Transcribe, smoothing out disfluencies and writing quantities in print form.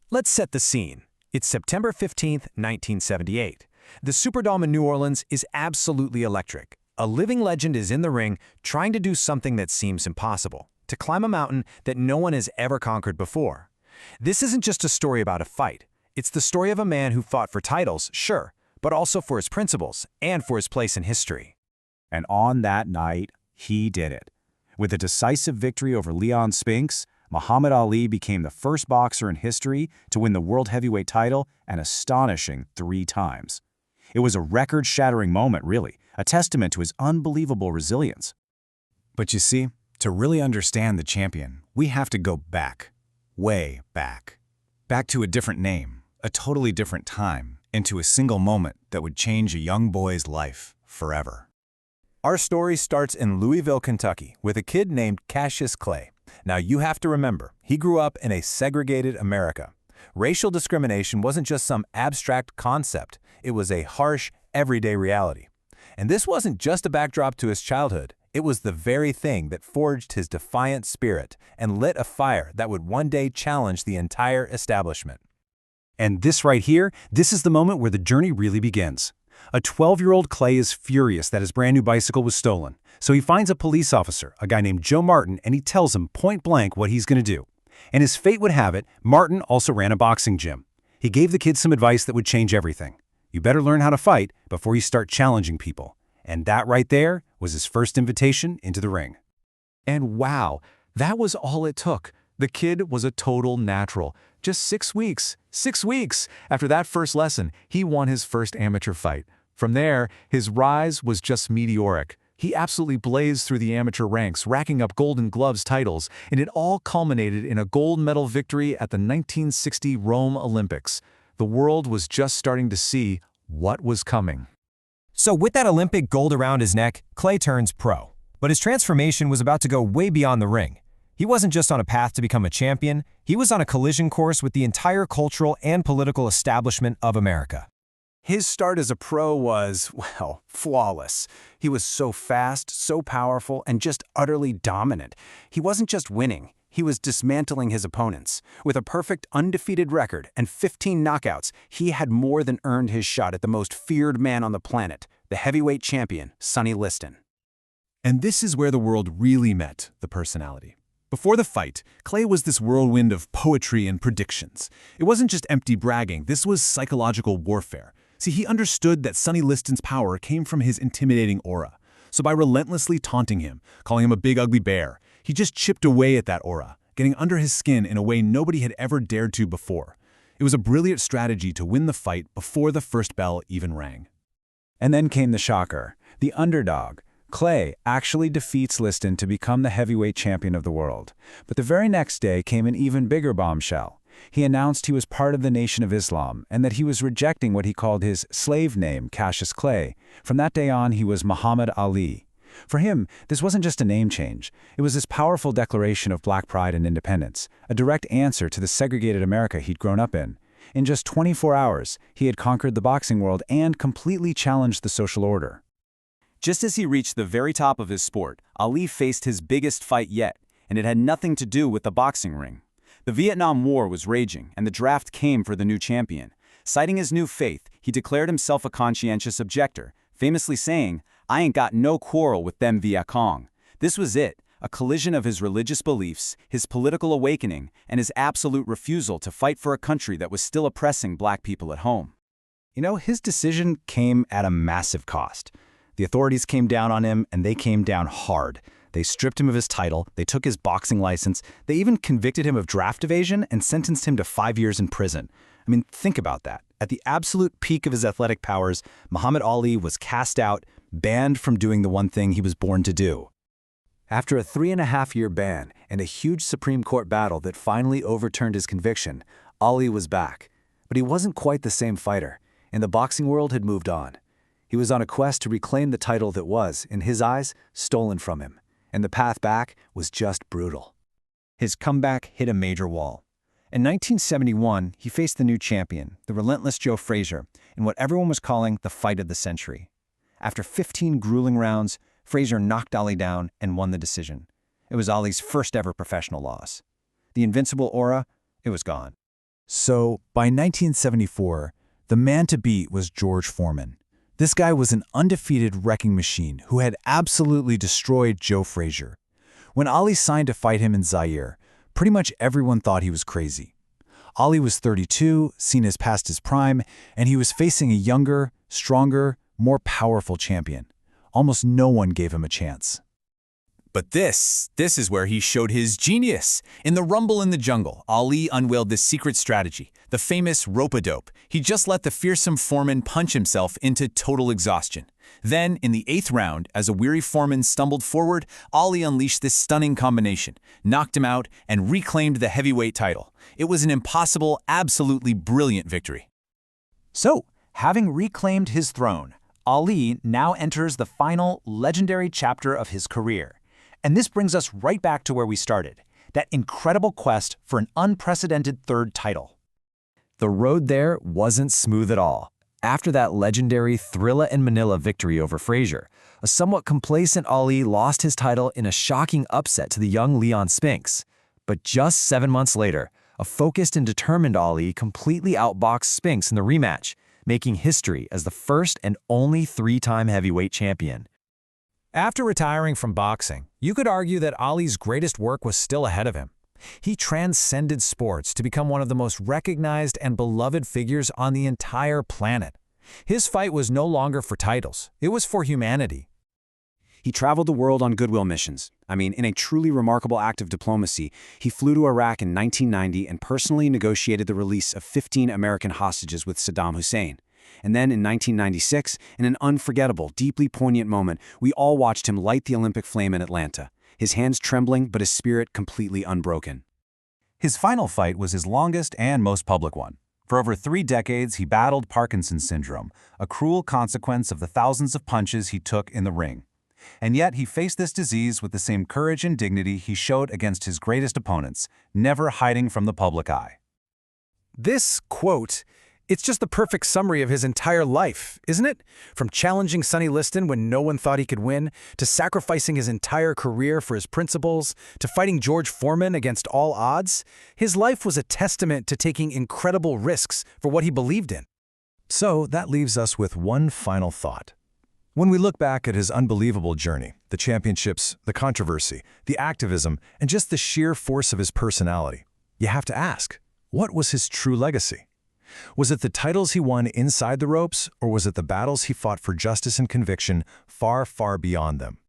Let's set the scene. It's September 15th, 1978. The Superdome in New Orleans is absolutely electric. A living legend is in the ring trying to do something that seems impossible, to climb a mountain that no one has ever conquered before. This isn't just a story about a fight. It's the story of a man who fought for titles, sure, but also for his principles and for his place in history. And on that night, he did it. With a decisive victory over Leon Spinks, Muhammad Ali became the first boxer in history to win the world heavyweight title an astonishing 3 times. It was a record-shattering moment, really, a testament to his unbelievable resilience. But you see, to really understand the champion, we have to go back, way back. Back to a different name, a totally different time, into a single moment that would change a young boy's life forever. Our story starts in Louisville, Kentucky, with a kid named Cassius Clay. Now, you have to remember, he grew up in a segregated America. Racial discrimination wasn't just some abstract concept. It was a harsh, everyday reality. And this wasn't just a backdrop to his childhood. It was the very thing that forged his defiant spirit and lit a fire that would one day challenge the entire establishment. And this right here, this is the moment where the journey really begins. A 12-year-old Clay is furious that his brand new bicycle was stolen. So he finds a police officer, a guy named Joe Martin, and he tells him point blank what he's going to do. And as fate would have it, Martin also ran a boxing gym. He gave the kid some advice that would change everything. You better learn how to fight before you start challenging people. And that right there was his first invitation into the ring. And wow, that was all it took. The kid was a total natural. Just 6 weeks. 6 weeks! After that first lesson, he won his first amateur fight. From there, his rise was just meteoric. He absolutely blazed through the amateur ranks, racking up Golden Gloves titles, and it all culminated in a gold medal victory at the 1960 Rome Olympics. The world was just starting to see what was coming. So with that Olympic gold around his neck, Clay turns pro. But his transformation was about to go way beyond the ring. He wasn't just on a path to become a champion, he was on a collision course with the entire cultural and political establishment of America. His start as a pro was, well, flawless. He was so fast, so powerful, and just utterly dominant. He wasn't just winning, he was dismantling his opponents. With a perfect undefeated record and 15 knockouts, he had more than earned his shot at the most feared man on the planet, the heavyweight champion, Sonny Liston. And this is where the world really met the personality. Before the fight, Clay was this whirlwind of poetry and predictions. It wasn't just empty bragging, this was psychological warfare. See, he understood that Sonny Liston's power came from his intimidating aura. So by relentlessly taunting him, calling him a big ugly bear, he just chipped away at that aura, getting under his skin in a way nobody had ever dared to before. It was a brilliant strategy to win the fight before the first bell even rang. And then came the shocker, the underdog. Clay actually defeats Liston to become the heavyweight champion of the world. But the very next day came an even bigger bombshell. He announced he was part of the Nation of Islam and that he was rejecting what he called his slave name, Cassius Clay. From that day on, he was Muhammad Ali. For him, this wasn't just a name change. It was this powerful declaration of black pride and independence, a direct answer to the segregated America he'd grown up in. In just 24 hours, he had conquered the boxing world and completely challenged the social order. Just as he reached the very top of his sport, Ali faced his biggest fight yet, and it had nothing to do with the boxing ring. The Vietnam War was raging, and the draft came for the new champion. Citing his new faith, he declared himself a conscientious objector, famously saying, "I ain't got no quarrel with them Viet Cong." This was it, a collision of his religious beliefs, his political awakening, and his absolute refusal to fight for a country that was still oppressing black people at home. You know, his decision came at a massive cost. The authorities came down on him, and they came down hard. They stripped him of his title, they took his boxing license, they even convicted him of draft evasion and sentenced him to 5 years in prison. I mean, think about that. At the absolute peak of his athletic powers, Muhammad Ali was cast out, banned from doing the one thing he was born to do. After a 3.5-year ban and a huge Supreme Court battle that finally overturned his conviction, Ali was back. But he wasn't quite the same fighter, and the boxing world had moved on. He was on a quest to reclaim the title that was, in his eyes, stolen from him. And the path back was just brutal. His comeback hit a major wall. In 1971, he faced the new champion, the relentless Joe Frazier, in what everyone was calling the fight of the century. After 15 grueling rounds, Frazier knocked Ali down and won the decision. It was Ali's first ever professional loss. The invincible aura, it was gone. So, by 1974, the man to beat was George Foreman. This guy was an undefeated wrecking machine who had absolutely destroyed Joe Frazier. When Ali signed to fight him in Zaire, pretty much everyone thought he was crazy. Ali was 32, seen as past his prime, and he was facing a younger, stronger, more powerful champion. Almost no one gave him a chance. But this is where he showed his genius. In the Rumble in the Jungle, Ali unveiled this secret strategy, the famous rope-a-dope. He just let the fearsome Foreman punch himself into total exhaustion. Then, in the 8th round, as a weary Foreman stumbled forward, Ali unleashed this stunning combination, knocked him out, and reclaimed the heavyweight title. It was an impossible, absolutely brilliant victory. So, having reclaimed his throne, Ali now enters the final, legendary chapter of his career. And this brings us right back to where we started, that incredible quest for an unprecedented 3rd title. The road there wasn't smooth at all. After that legendary Thrilla in Manila victory over Frazier, a somewhat complacent Ali lost his title in a shocking upset to the young Leon Spinks. But just 7 months later, a focused and determined Ali completely outboxed Spinks in the rematch, making history as the first and only 3-time heavyweight champion. After retiring from boxing, you could argue that Ali's greatest work was still ahead of him. He transcended sports to become one of the most recognized and beloved figures on the entire planet. His fight was no longer for titles, it was for humanity. He traveled the world on goodwill missions. In a truly remarkable act of diplomacy, he flew to Iraq in 1990 and personally negotiated the release of 15 American hostages with Saddam Hussein. And then in 1996, in an unforgettable, deeply poignant moment, we all watched him light the Olympic flame in Atlanta, his hands trembling but his spirit completely unbroken. His final fight was his longest and most public one. For over 3 decades, he battled Parkinson syndrome, a cruel consequence of the thousands of punches he took in the ring. And yet he faced this disease with the same courage and dignity he showed against his greatest opponents, never hiding from the public eye. This quote, it's just the perfect summary of his entire life, isn't it? From challenging Sonny Liston when no one thought he could win, to sacrificing his entire career for his principles, to fighting George Foreman against all odds, his life was a testament to taking incredible risks for what he believed in. So that leaves us with one final thought. When we look back at his unbelievable journey, the championships, the controversy, the activism, and just the sheer force of his personality, you have to ask, what was his true legacy? Was it the titles he won inside the ropes, or was it the battles he fought for justice and conviction far, far beyond them?